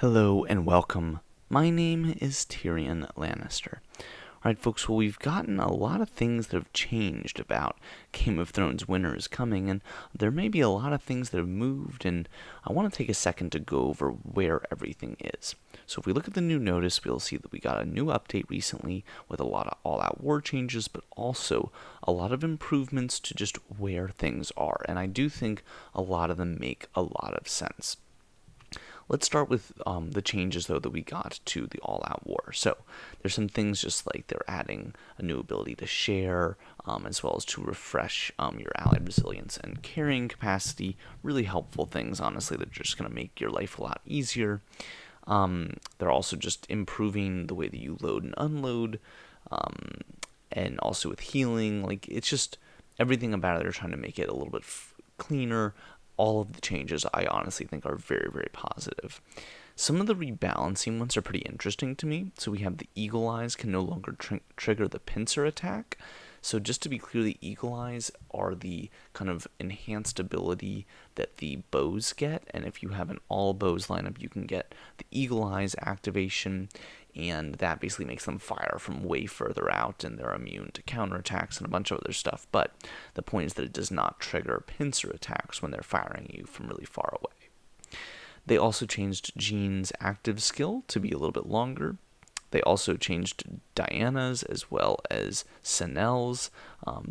Hello and welcome. My name is TyrionLanstr. Alright folks, well we've gotten a lot of things that have changed about Game of Thrones Winter is Coming, and there may be a lot of things that have moved, and I want to take a second to go over where everything is. So if we look at the new notice, we'll see that we got a new update recently with a lot of all-out war changes, but also a lot of improvements to just where things are, and I do think a lot of them make a lot of sense. Let's start with the changes, though, that we got to the all-out war. So there's some things just like they're adding a new ability to share, as well as to refresh your allied resilience and carrying capacity. Really helpful things, honestly, that are just going to make your life a lot easier. They're also just improving the way that you load and unload, and also with healing. Like, it's just everything about it. They're trying to make it a little bit cleaner. All of the changes I honestly think are very, very positive. Some of the rebalancing ones are pretty interesting to me. So we have the Eagle Eyes can no longer trigger the pincer attack. So just to be clear, the Eagle Eyes are the kind of enhanced ability that the bows get. And if you have an all bows lineup, you can get the Eagle Eyes activation. And that basically makes them fire from way further out, and they're immune to counterattacks and a bunch of other stuff. But the point is that it does not trigger pincer attacks when they're firing you from really far away. They also changed Jean's active skill to be a little bit longer. They also changed Diana's as well as Senel's,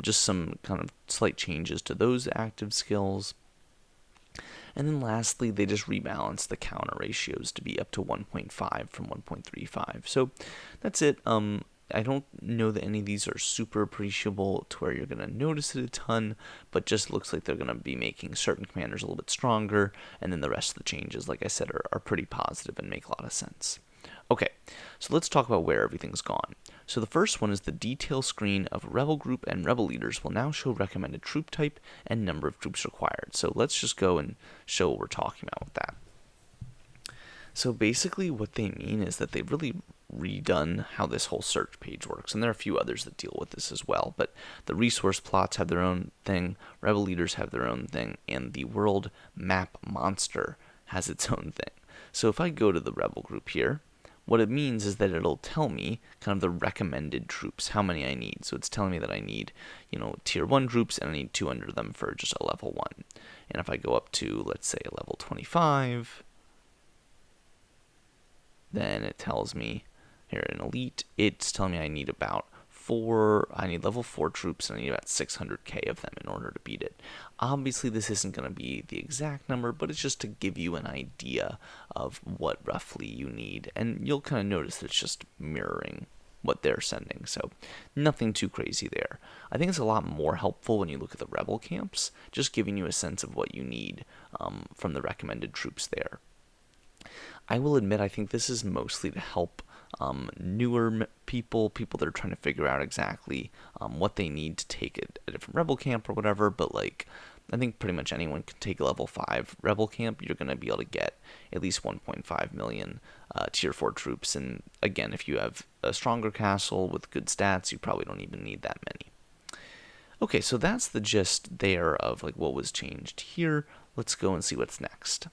just some kind of slight changes to those active skills. And then lastly, they just rebalanced the counter ratios to be up to 1.5 from 1.35. So that's it. I don't know that any of these are super appreciable to where you're going to notice it a ton, but just looks like they're going to be making certain commanders a little bit stronger, and then the rest of the changes, like I said, are pretty positive and make a lot of sense. Okay, so let's talk about where everything's gone. So the first one is the detail screen of Rebel Group and Rebel Leaders will now show recommended troop type and number of troops required. So let's just go and show what we're talking about with that. So basically what they mean is that they've really redone how this whole search page works, and there are a few others that deal with this as well, but the resource plots have their own thing, Rebel Leaders have their own thing, and the world map monster has its own thing. So if I go to the Rebel Group here, what it means is that it'll tell me kind of the recommended troops, how many I need. So it's telling me that I need, tier 1 troops, and I need 200 of them for just a level 1. And if I go up to, let's say, a level 25, then it tells me here in Elite, it's telling me I need level 4 troops, and I need about 600k of them in order to beat it. Obviously, this isn't going to be the exact number, but it's just to give you an idea of what roughly you need, and you'll kind of notice that it's just mirroring what they're sending, so nothing too crazy there. I think it's a lot more helpful when you look at the rebel camps, just giving you a sense of what you need from the recommended troops there. I will admit, I think this is mostly to help newer people that are trying to figure out exactly what they need to take a different rebel camp or whatever, but I think pretty much anyone can take a level 5 rebel camp. You're going to be able to get at least 1.5 million tier 4 troops, and again, if you have a stronger castle with good stats, you probably don't even need that many. Okay, so that's the gist there of what was changed here. Let's go and see what's next.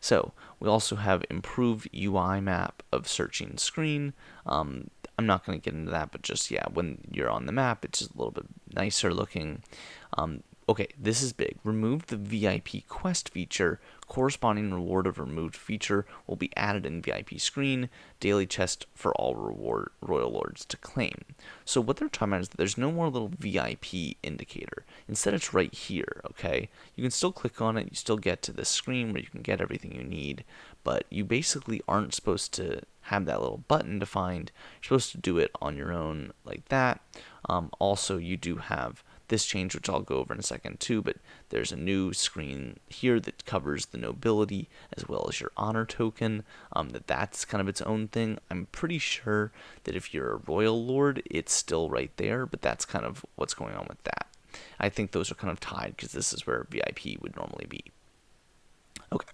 So we also have improved UI map of searching screen. I'm not going to get into that, but just, when you're on the map, it's just a little bit nicer looking. Okay, this is big. Remove the VIP quest feature. Corresponding reward of removed feature will be added in VIP screen. Daily chest for all royal lords to claim. So what they're talking about is that there's no more little VIP indicator. Instead, it's right here, okay? You can still click on it. You still get to this screen where you can get everything you need, but you basically aren't supposed to have that little button defined. You're supposed to do it on your own like that. Also, you do have this change, which I'll go over in a second too, but there's a new screen here that covers the nobility as well as your honor token, that's kind of its own thing. I'm pretty sure that if you're a royal lord, it's still right there, but that's kind of what's going on with that. I think those are kind of tied because this is where VIP would normally be. Okay.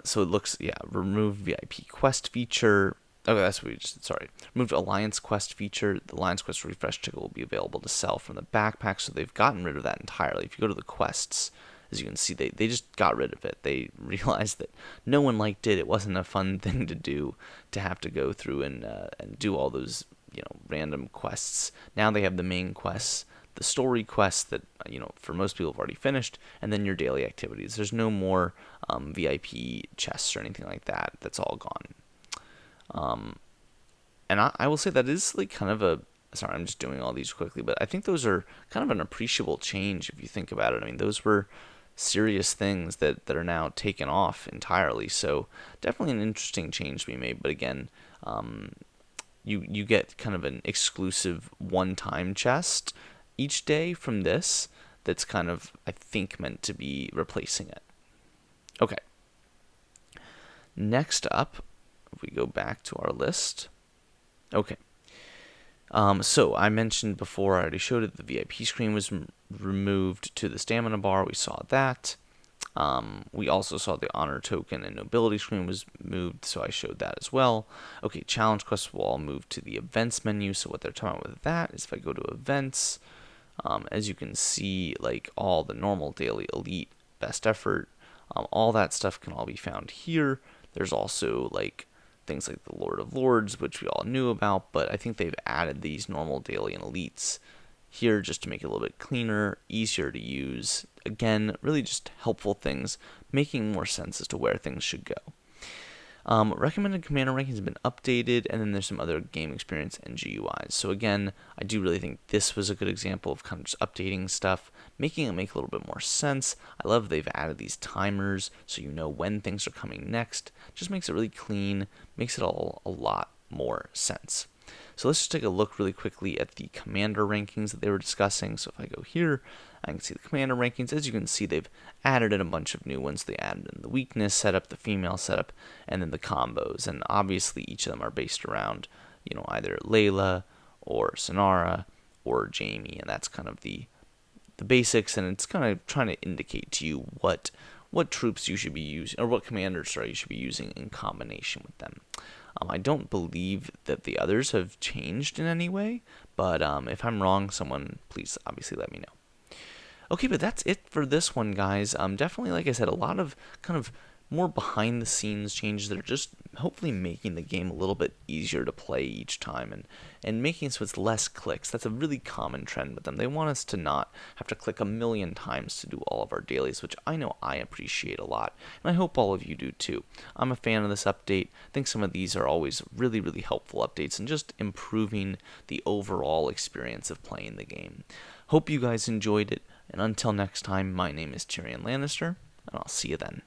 So it looks, remove VIP quest feature. Okay, that's what we just, sorry. Removed Alliance Quest feature. The Alliance Quest refresh ticket will be available to sell from the backpack, so they've gotten rid of that entirely. If you go to the quests, as you can see, they just got rid of it. They realized that no one liked it. It wasn't a fun thing to do, to have to go through and do all those, random quests. Now they have the main quests, the story quests that, for most people have already finished, and then your daily activities. There's no more VIP chests or anything like that. That's all gone. And I will say that is like kind of a, sorry, I'm just doing all these quickly, but I think those are kind of an appreciable change if you think about it. I mean, those were serious things that are now taken off entirely. So definitely an interesting change to be made. But again, you get kind of an exclusive one-time chest each day from this that's kind of, I think, meant to be replacing it. Okay. Next up, if we go back to our list. Okay. So I mentioned before, I already showed it, the VIP screen was removed to the stamina bar. We saw that. We also saw the honor token and nobility screen was moved, so I showed that as well. Okay, challenge quests will all move to the events menu. So what they're talking about with that is if I go to events, as you can see, like all the normal daily elite, best effort, all that stuff can all be found here. There's also like things like the Lord of Lords, which we all knew about, but I think they've added these normal daily and elites here just to make it a little bit cleaner, easier to use. Again, really just helpful things, making more sense as to where things should go. Recommended commander rankings have been updated, and then there's some other game experience and GUIs. So again, I do really think this was a good example of kind of just updating stuff, making it make a little bit more sense. I love they've added these timers so you know when things are coming next. Just makes it really clean, makes it all a lot more sense. So let's just take a look really quickly at the commander rankings that they were discussing. So if I go here, I can see the commander rankings. As you can see, they've added in a bunch of new ones. They added in the weakness setup, the female setup, and then the combos. And obviously each of them are based around, either Layla or Sonara or Jamie. And that's kind of the basics. And it's kind of trying to indicate to you what troops you should be using, or what commanders, you should be using in combination with them. I don't believe that the others have changed in any way, but if I'm wrong, someone please obviously let me know. Okay, but that's it for this one, guys. Definitely, like I said, a lot of kind of more behind the scenes changes that are just hopefully making the game a little bit easier to play each time and making it so it's less clicks. That's a really common trend with them. They want us to not have to click a million times to do all of our dailies, which I know I appreciate a lot, and I hope all of you do too. I'm a fan of this update. I think some of these are always really, really helpful updates and just improving the overall experience of playing the game. Hope you guys enjoyed it, and until next time, my name is TyrionLanstr, and I'll see you then.